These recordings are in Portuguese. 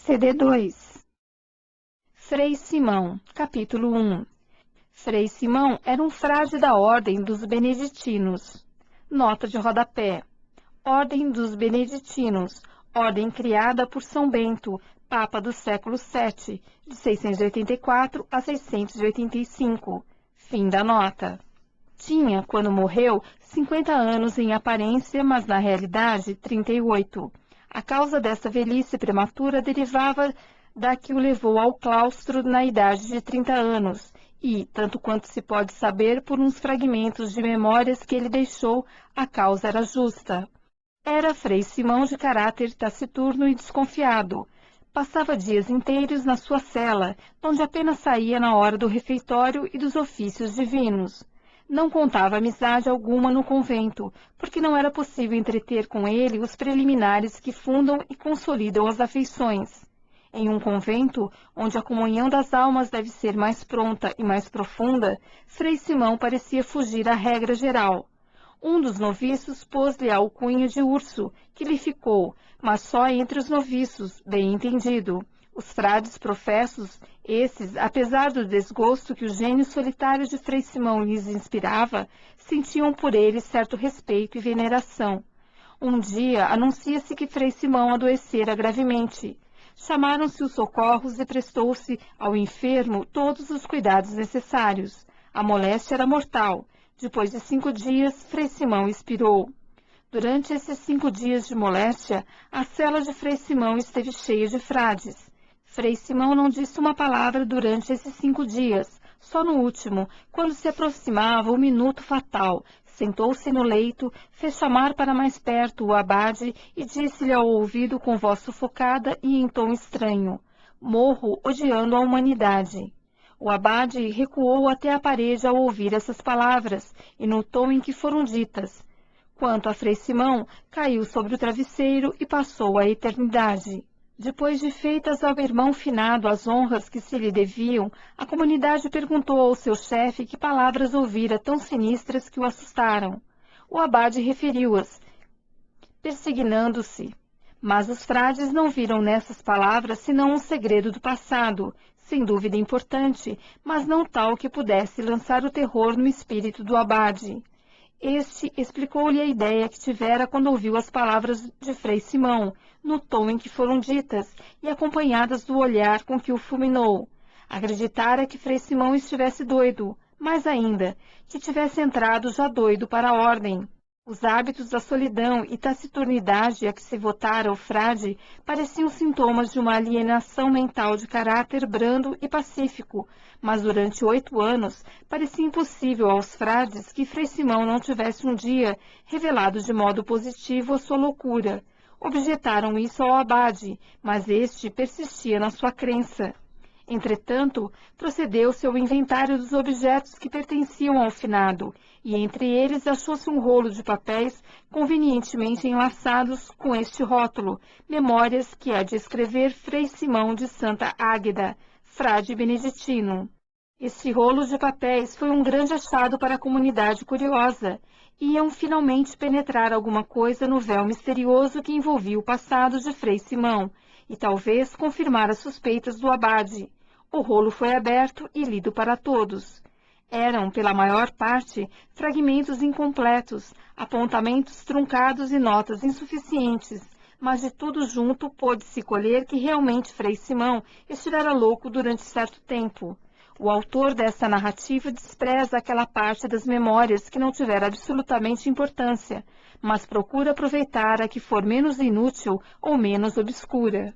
CD2. Frei Simão, capítulo 1. Frei Simão era um frade da Ordem dos Beneditinos. Nota de rodapé. Ordem dos Beneditinos, ordem criada por São Bento, Papa do século VII, de 684 a 685. Fim da nota. Tinha, quando morreu, 50 anos em aparência, mas na realidade 38. A causa dessa velhice prematura derivava da que o levou ao claustro na idade de 30 anos, e, tanto quanto se pode saber por uns fragmentos de memórias que ele deixou, a causa era justa. Era Frei Simão de caráter taciturno e desconfiado. Passava dias inteiros na sua cela, onde apenas saía na hora do refeitório e dos ofícios divinos. Não contava amizade alguma no convento, porque não era possível entreter com ele os preliminares que fundam e consolidam as afeições. Em um convento, onde a comunhão das almas deve ser mais pronta e mais profunda, Frei Simão parecia fugir à regra geral. Um dos noviços pôs-lhe a alcunha de urso, que lhe ficou, mas só entre os noviços, bem entendido. Os frades professos, esses, apesar do desgosto que o gênio solitário de Frei Simão lhes inspirava, sentiam por ele certo respeito e veneração. Um dia, anuncia-se que Frei Simão adoecera gravemente. Chamaram-se os socorros e prestou-se ao enfermo todos os cuidados necessários. A moléstia era mortal. Depois de 5 dias, Frei Simão expirou. Durante esses 5 dias de moléstia, a cela de Frei Simão esteve cheia de frades. Frei Simão não disse uma palavra durante esses 5 dias. Só no último, quando se aproximava o minuto fatal, sentou-se no leito, fez chamar para mais perto o abade e disse-lhe ao ouvido com voz sufocada e em tom estranho: "Morro odiando a humanidade." O abade recuou até a parede ao ouvir essas palavras e no tom em que foram ditas. Quanto a Frei Simão, caiu sobre o travesseiro e passou a eternidade. Depois de feitas ao irmão finado as honras que se lhe deviam, a comunidade perguntou ao seu chefe que palavras ouvira tão sinistras que o assustaram. O abade referiu-as, persignando-se. Mas os frades não viram nessas palavras senão um segredo do passado, sem dúvida importante, mas não tal que pudesse lançar o terror no espírito do abade. Este explicou-lhe a ideia que tivera quando ouviu as palavras de Frei Simão, no tom em que foram ditas, e acompanhadas do olhar com que o fulminou. Acreditara que Frei Simão estivesse doido, mais ainda, que tivesse entrado já doido para a ordem. Os hábitos da solidão e taciturnidade a que se votara o frade pareciam sintomas de uma alienação mental de caráter brando e pacífico, mas durante 8 anos parecia impossível aos frades que Frei Simão não tivesse um dia revelado de modo positivo a sua loucura. Objetaram isso ao abade, mas este persistia na sua crença. Entretanto, procedeu-se ao inventário dos objetos que pertenciam ao finado, e entre eles achou-se um rolo de papéis convenientemente enlaçados com este rótulo, memórias que há de escrever Frei Simão de Santa Águeda, frade beneditino. Este rolo de papéis foi um grande achado para a comunidade curiosa. Iam finalmente penetrar alguma coisa no véu misterioso que envolvia o passado de Frei Simão, e talvez confirmar as suspeitas do abade. O rolo foi aberto e lido para todos. Eram, pela maior parte, fragmentos incompletos, apontamentos truncados e notas insuficientes, mas de tudo junto pôde-se colher que realmente Frei Simão estivera louco durante certo tempo. O autor dessa narrativa despreza aquela parte das memórias que não tivera absolutamente importância, mas procura aproveitar a que for menos inútil ou menos obscura.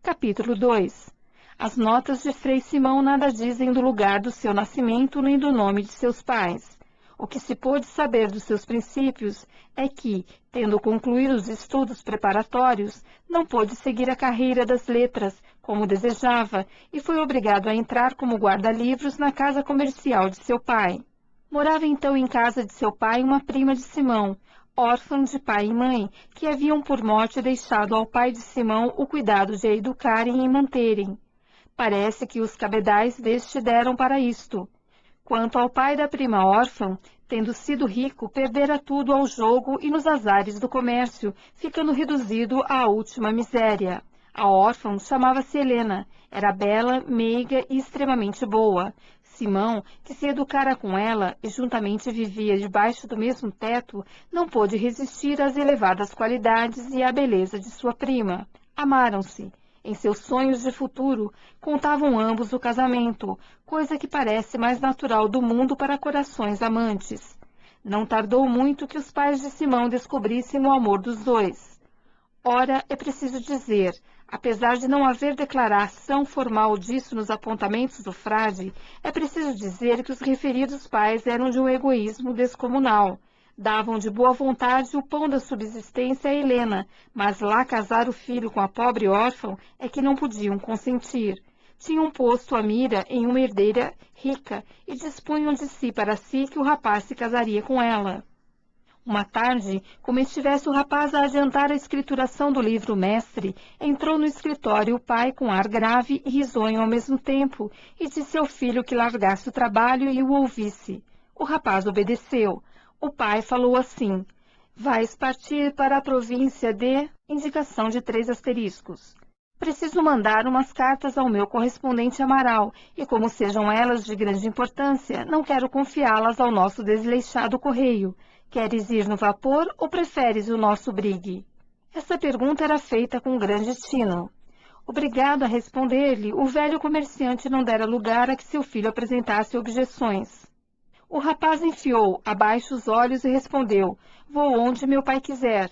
Capítulo 2. As notas de Frei Simão nada dizem do lugar do seu nascimento nem do nome de seus pais. O que se pôde saber dos seus princípios é que, tendo concluído os estudos preparatórios, não pôde seguir a carreira das letras, como desejava, e foi obrigado a entrar como guarda-livros na casa comercial de seu pai. Morava então em casa de seu pai uma prima de Simão, órfã de pai e mãe, que haviam por morte deixado ao pai de Simão o cuidado de a educarem e manterem. Parece que os cabedais deste deram para isto. Quanto ao pai da prima órfã, Tendo sido rico, perdera tudo ao jogo e nos azares do comércio, ficando reduzido à última miséria. A órfã chamava-se Helena, era bela, meiga e extremamente boa. Simão, que se educara com ela e juntamente vivia debaixo do mesmo teto, não pôde resistir às elevadas qualidades e à beleza de sua prima. Amaram-se. Em seus sonhos de futuro, contavam ambos o casamento, coisa que parece mais natural do mundo para corações amantes. Não tardou muito que os pais de Simão descobrissem o amor dos dois. Ora, é preciso dizer, apesar de não haver declaração formal disso nos apontamentos do frade, é preciso dizer que os referidos pais eram de um egoísmo descomunal. Davam de boa vontade o pão da subsistência a Helena, mas lá casar o filho com a pobre órfã é que não podiam consentir. Tinham posto a mira em uma herdeira rica e dispunham de si para si que o rapaz se casaria com ela. Uma tarde, como estivesse o rapaz a adiantar a escrituração do livro mestre, entrou no escritório o pai com ar grave e risonho ao mesmo tempo e disse ao filho que largasse o trabalho e o ouvisse. O rapaz obedeceu. O pai falou assim: vais partir para a província de... indicação de 3 asteriscos. Preciso mandar umas cartas ao meu correspondente Amaral, e como sejam elas de grande importância, não quero confiá-las ao nosso desleixado correio. Queres ir no vapor ou preferes o nosso brigue? Essa pergunta era feita com grande tino. Obrigado a responder-lhe, o velho comerciante não dera lugar a que seu filho apresentasse objeções. O rapaz enfiou abaixo os olhos e respondeu: vou onde meu pai quiser.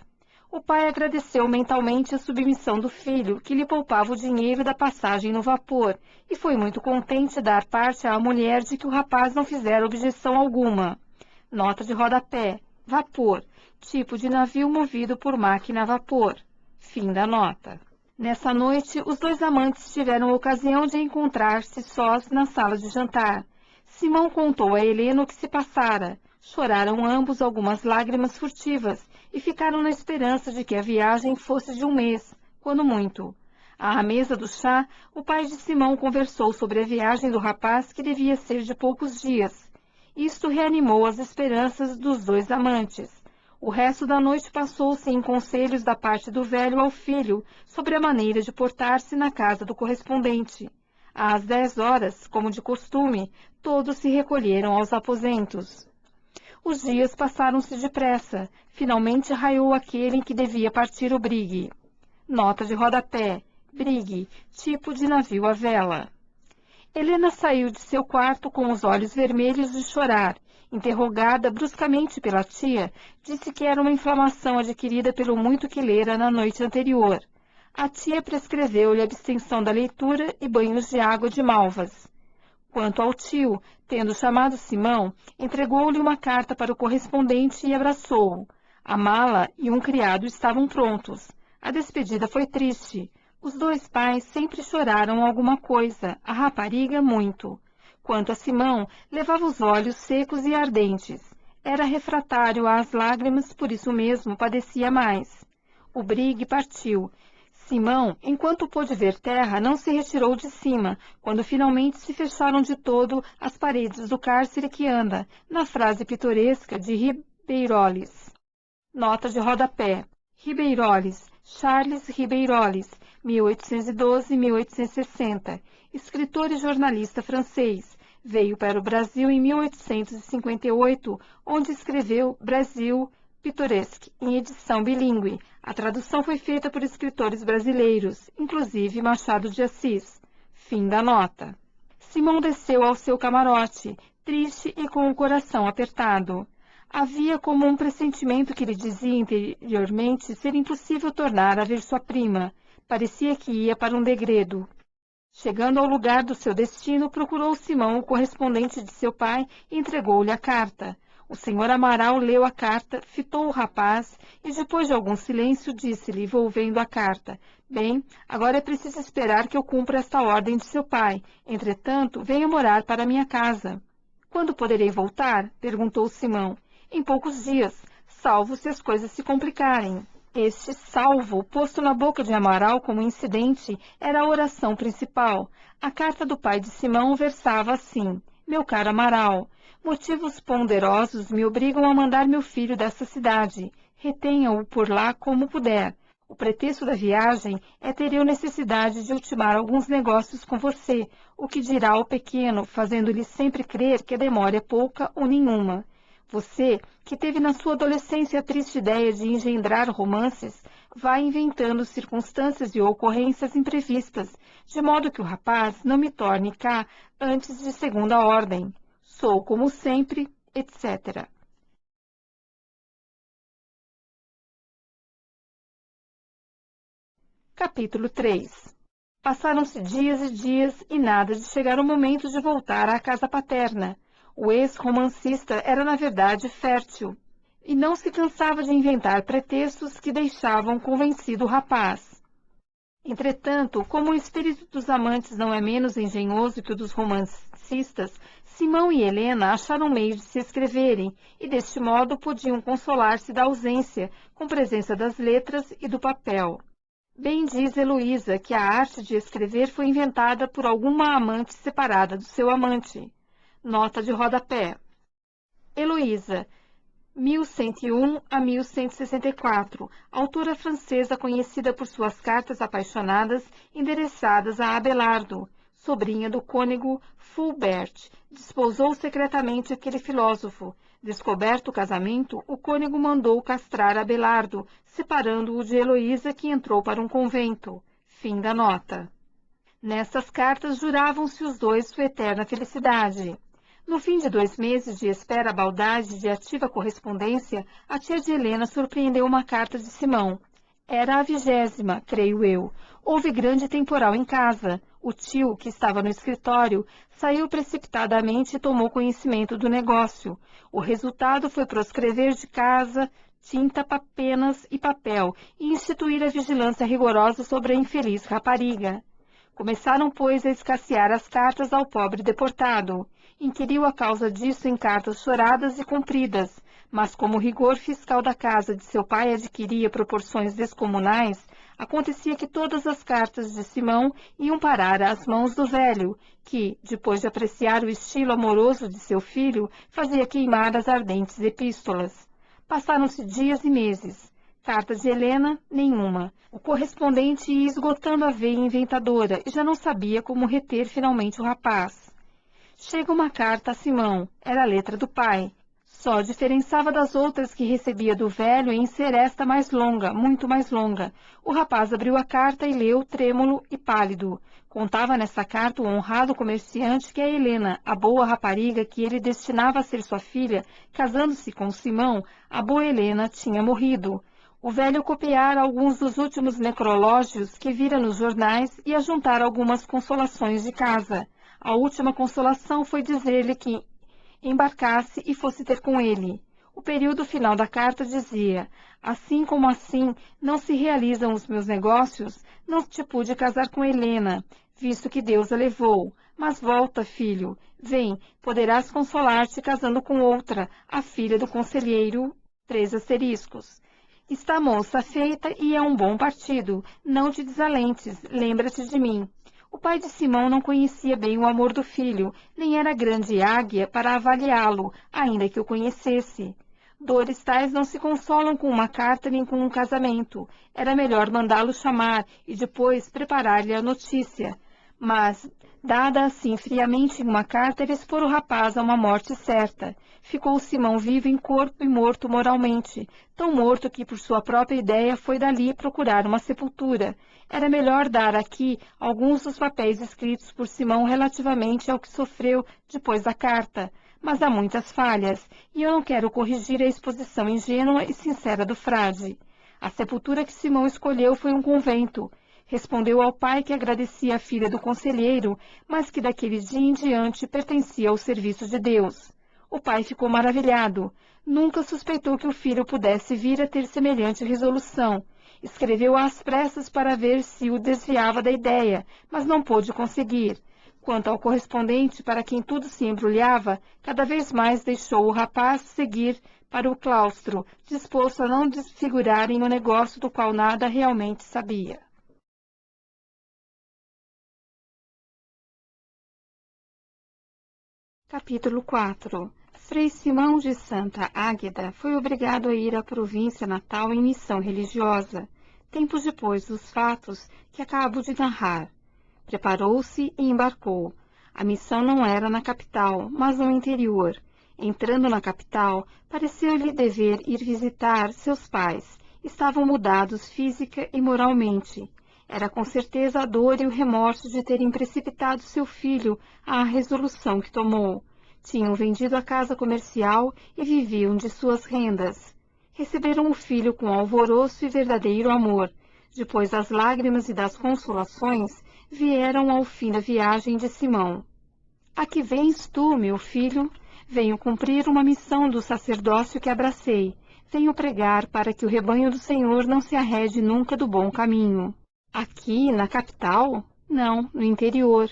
O pai agradeceu mentalmente a submissão do filho, que lhe poupava o dinheiro da passagem no vapor, e foi muito contente dar parte à mulher de que o rapaz não fizera objeção alguma. Nota de rodapé: vapor, tipo de navio movido por máquina a vapor. Fim da nota. Nessa noite, os dois amantes tiveram ocasião de encontrar-se sós na sala de jantar. Simão contou a Helena o que se passara. Choraram ambos algumas lágrimas furtivas e ficaram na esperança de que a viagem fosse de 1 mês, quando muito. À mesa do chá, o pai de Simão conversou sobre a viagem do rapaz, que devia ser de poucos dias. Isto reanimou as esperanças dos dois amantes. O resto da noite passou-se em conselhos da parte do velho ao filho sobre a maneira de portar-se na casa do correspondente. Às 10 horas, como de costume, todos se recolheram aos aposentos. Os dias passaram-se depressa. Finalmente raiou aquele em que devia partir o brigue. Nota de rodapé: brigue, tipo de navio à vela. Helena saiu de seu quarto com os olhos vermelhos de chorar. Interrogada bruscamente pela tia, disse que era uma inflamação adquirida pelo muito que lera na noite anterior. A tia prescreveu-lhe abstenção da leitura e banhos de água de malvas. Quanto ao tio, tendo chamado Simão, entregou-lhe uma carta para o correspondente e abraçou-o. A mala e um criado estavam prontos. A despedida foi triste. Os dois pais sempre choraram alguma coisa, a rapariga muito. Quanto a Simão, levava os olhos secos e ardentes. Era refratário às lágrimas, por isso mesmo padecia mais. O brigue partiu. Simão, enquanto pôde ver terra, não se retirou de cima, quando finalmente se fecharam de todo as paredes do cárcere que anda, na frase pitoresca de Ribeiroles. Nota de rodapé: Ribeiroles, Charles Ribeiroles, 1812-1860, escritor e jornalista francês. Veio para o Brasil em 1858, onde escreveu Brasil Pittoresque, em edição bilíngue. A tradução foi feita por escritores brasileiros, inclusive Machado de Assis. Fim da nota. Simão desceu ao seu camarote, triste e com o coração apertado. Havia como um pressentimento que lhe dizia interiormente ser impossível tornar a ver sua prima. Parecia que ia para um degredo. Chegando ao lugar do seu destino, procurou Simão o correspondente de seu pai e entregou-lhe a carta. O senhor Amaral leu a carta, fitou o rapaz e, depois de algum silêncio, disse-lhe, volvendo a carta: bem, agora é preciso esperar que eu cumpra esta ordem de seu pai. Entretanto, venha morar para minha casa. Quando poderei voltar? Perguntou Simão. Em poucos dias, salvo se as coisas se complicarem. Este salvo, posto na boca de Amaral como incidente, era a oração principal. A carta do pai de Simão versava assim: Meu caro Amaral, motivos ponderosos me obrigam a mandar meu filho desta cidade. Retenha-o por lá como puder. O pretexto da viagem é ter eu necessidade de ultimar alguns negócios com você, o que dirá ao pequeno, fazendo-lhe sempre crer que a demora é pouca ou nenhuma. Você, que teve na sua adolescência a triste ideia de engendrar romances, vai inventando circunstâncias e ocorrências imprevistas, de modo que o rapaz não me torne cá antes de segunda ordem. Sou, como sempre, etc. Capítulo 3. Passaram-se dias e dias e nada de chegar o momento de voltar à casa paterna. O ex-romancista era, na verdade, fértil, e não se cansava de inventar pretextos que deixavam convencido o rapaz. Entretanto, como o espírito dos amantes não é menos engenhoso que o dos romancistas, Simão e Helena acharam meio de se escreverem, e deste modo podiam consolar-se da ausência, com presença das letras e do papel. Bem diz Heloísa que a arte de escrever foi inventada por alguma amante separada do seu amante. Nota de rodapé. Heloísa, 1101 a 1164, autora francesa conhecida por suas cartas apaixonadas endereçadas a Abelardo, sobrinha do cônego Fulbert. Desposou secretamente aquele filósofo. Descoberto o casamento, o cônego mandou castrar Abelardo, separando-o de Heloísa, que entrou para um convento. Fim da nota. Nestas cartas juravam-se os dois sua eterna felicidade. No fim de 2 meses de espera baldade e de ativa correspondência, a tia de Helena surpreendeu uma carta de Simão. Era a 20ª, creio eu. Houve grande temporal em casa. O tio, que estava no escritório, saiu precipitadamente e tomou conhecimento do negócio. O resultado foi proscrever de casa tinta, penas e papel e instituir a vigilância rigorosa sobre a infeliz rapariga. Começaram, pois, a escassear as cartas ao pobre deportado. Inquiriu a causa disso em cartas choradas e compridas, mas como o rigor fiscal da casa de seu pai adquiria proporções descomunais, acontecia que todas as cartas de Simão iam parar às mãos do velho, que, depois de apreciar o estilo amoroso de seu filho, fazia queimar as ardentes epístolas. Passaram-se dias e meses. Carta de Helena, nenhuma. O correspondente ia esgotando a veia inventadora e já não sabia como reter finalmente o rapaz. Chega uma carta a Simão. Era a letra do pai. Só diferençava das outras que recebia do velho em ser esta mais longa, muito mais longa. O rapaz abriu a carta e leu, trêmulo e pálido. Contava nessa carta o honrado comerciante que a Helena, a boa rapariga que ele destinava a ser sua filha, casando-se com Simão, a boa Helena tinha morrido. O velho copiara alguns dos últimos necrológios que vira nos jornais e ajuntara algumas consolações de casa. A última consolação foi dizer-lhe que embarcasse e fosse ter com ele. O período final da carta dizia: assim como assim não se realizam os meus negócios, não te pude casar com Helena, visto que Deus a levou. Mas volta, filho, vem, poderás consolar-te casando com outra, a filha do conselheiro, 3 asteriscos. Está a moça feita e é um bom partido. Não te desalentes, lembra-te de mim. O pai de Simão não conhecia bem o amor do filho, nem era grande águia para avaliá-lo, ainda que o conhecesse. Dores tais não se consolam com uma carta nem com um casamento. Era melhor mandá-lo chamar e depois preparar-lhe a notícia. Mas, dada assim friamente em uma carta, era expor o rapaz a uma morte certa. Ficou Simão vivo em corpo e morto moralmente, tão morto que, por sua própria ideia, foi dali procurar uma sepultura. Era melhor dar aqui alguns dos papéis escritos por Simão relativamente ao que sofreu depois da carta, mas há muitas falhas, e eu não quero corrigir a exposição ingênua e sincera do frade. A sepultura que Simão escolheu foi um convento. Respondeu ao pai que agradecia a filha do conselheiro, mas que daquele dia em diante pertencia ao serviço de Deus. O pai ficou maravilhado. Nunca suspeitou que o filho pudesse vir a ter semelhante resolução. Escreveu às pressas para ver se o desviava da ideia, mas não pôde conseguir. Quanto ao correspondente, para quem tudo se embrulhava, cada vez mais deixou o rapaz seguir para o claustro, disposto a não desfigurar em um negócio do qual nada realmente sabia. Capítulo 4. Frei Simão de Santa Águeda foi obrigado a ir à província natal em missão religiosa, tempos depois dos fatos que acabo de narrar. Preparou-se e embarcou. A missão não era na capital, mas no interior. Entrando na capital, pareceu-lhe dever ir visitar seus pais. Estavam mudados física e moralmente. Era com certeza a dor e o remorso de terem precipitado seu filho à resolução que tomou. Tinham vendido a casa comercial e viviam de suas rendas. Receberam o filho com alvoroço e verdadeiro amor. Depois das lágrimas e das consolações, vieram ao fim da viagem de Simão. A que vens tu, meu filho? Venho cumprir uma missão do sacerdócio que abracei. Venho pregar para que o rebanho do Senhor não se arrede nunca do bom caminho. Aqui, na capital? Não, no interior.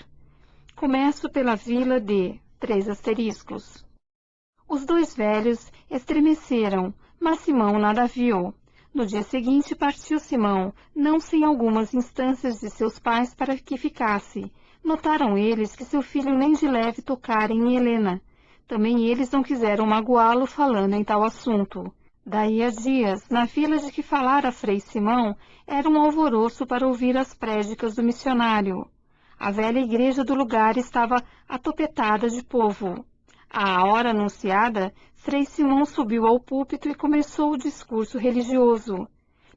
Começo pela vila de... Os dois velhos estremeceram, mas Simão nada viu. No dia seguinte partiu Simão, não sem algumas instâncias de seus pais para que ficasse. Notaram eles que seu filho nem de leve tocara em Helena. Também eles não quiseram magoá-lo falando em tal assunto. Daí a dias, na vila de que falara Frei Simão, era um alvoroço para ouvir as prédicas do missionário. A velha igreja do lugar estava atopetada de povo. À hora anunciada, Frei Simão subiu ao púlpito e começou o discurso religioso.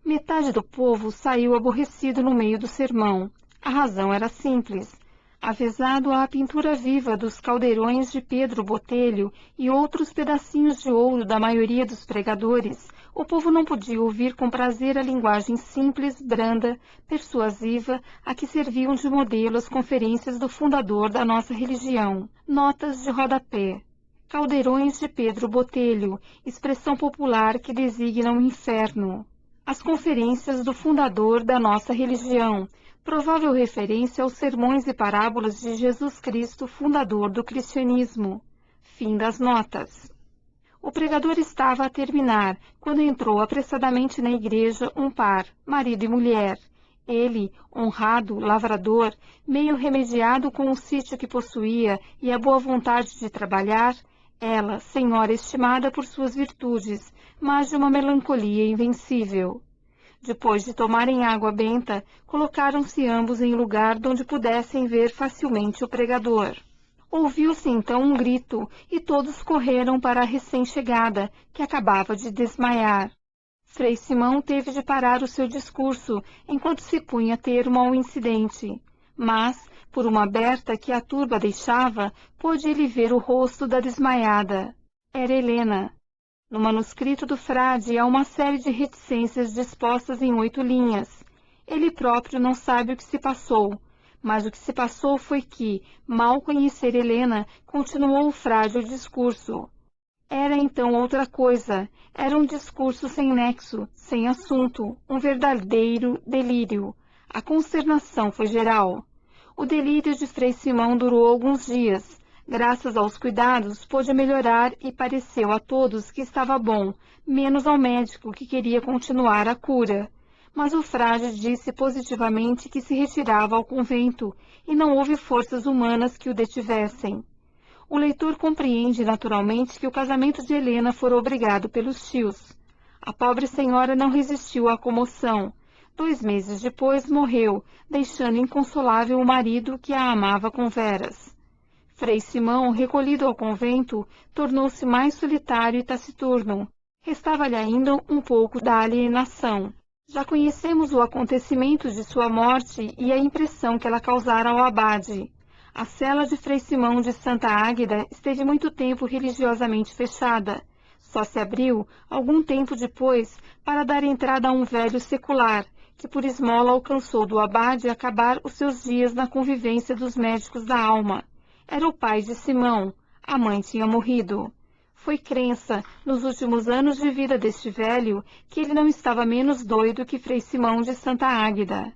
Metade do povo saiu aborrecido no meio do sermão. A razão era simples. Avezado à pintura viva dos caldeirões de Pedro Botelho e outros pedacinhos de ouro da maioria dos pregadores, o povo não podia ouvir com prazer a linguagem simples, branda, persuasiva, a que serviam de modelo as conferências do fundador da nossa religião. Notas de rodapé. Caldeirões de Pedro Botelho, expressão popular que designa o inferno. As conferências do fundador da nossa religião, provável referência aos sermões e parábolas de Jesus Cristo, fundador do cristianismo. Fim das notas. O pregador estava a terminar, quando entrou apressadamente na igreja um par, marido e mulher. Ele, honrado, lavrador, meio remediado com o sítio que possuía e a boa vontade de trabalhar, ela, senhora estimada por suas virtudes, mas de uma melancolia invencível. Depois de tomarem água benta, colocaram-se ambos em lugar donde pudessem ver facilmente o pregador. Ouviu-se então um grito, e todos correram para a recém-chegada, que acabava de desmaiar. Frei Simão teve de parar o seu discurso, enquanto se punha termo ao incidente. Mas, por uma aberta que a turba deixava, pôde ele ver o rosto da desmaiada. Era Helena. No manuscrito do frade há uma série de reticências dispostas em 8 linhas. Ele próprio não sabe o que se passou, mas o que se passou foi que, mal conhecer Helena, continuou o frade o discurso. Era então outra coisa, era um discurso sem nexo, sem assunto, um verdadeiro delírio. A consternação foi geral. O delírio de Frei Simão durou alguns dias. Graças aos cuidados, pôde melhorar e pareceu a todos que estava bom, menos ao médico que queria continuar a cura. Mas o frade disse positivamente que se retirava ao convento e não houve forças humanas que o detivessem. O leitor compreende naturalmente que o casamento de Helena fora obrigado pelos tios. A pobre senhora não resistiu à comoção. 2 meses depois morreu, deixando inconsolável o marido que a amava com veras. Frei Simão, recolhido ao convento, tornou-se mais solitário e taciturno. Restava-lhe ainda um pouco da alienação. Já conhecemos o acontecimento de sua morte e a impressão que ela causara ao abade. A cela de Frei Simão de Santa Águeda esteve muito tempo religiosamente fechada. Só se abriu, algum tempo depois, para dar entrada a um velho secular, que por esmola alcançou do abade acabar os seus dias na convivência dos médicos da alma. Era o pai de Simão. A mãe tinha morrido. Foi crença, nos últimos anos de vida deste velho, que ele não estava menos doido que Frei Simão de Santa Águeda.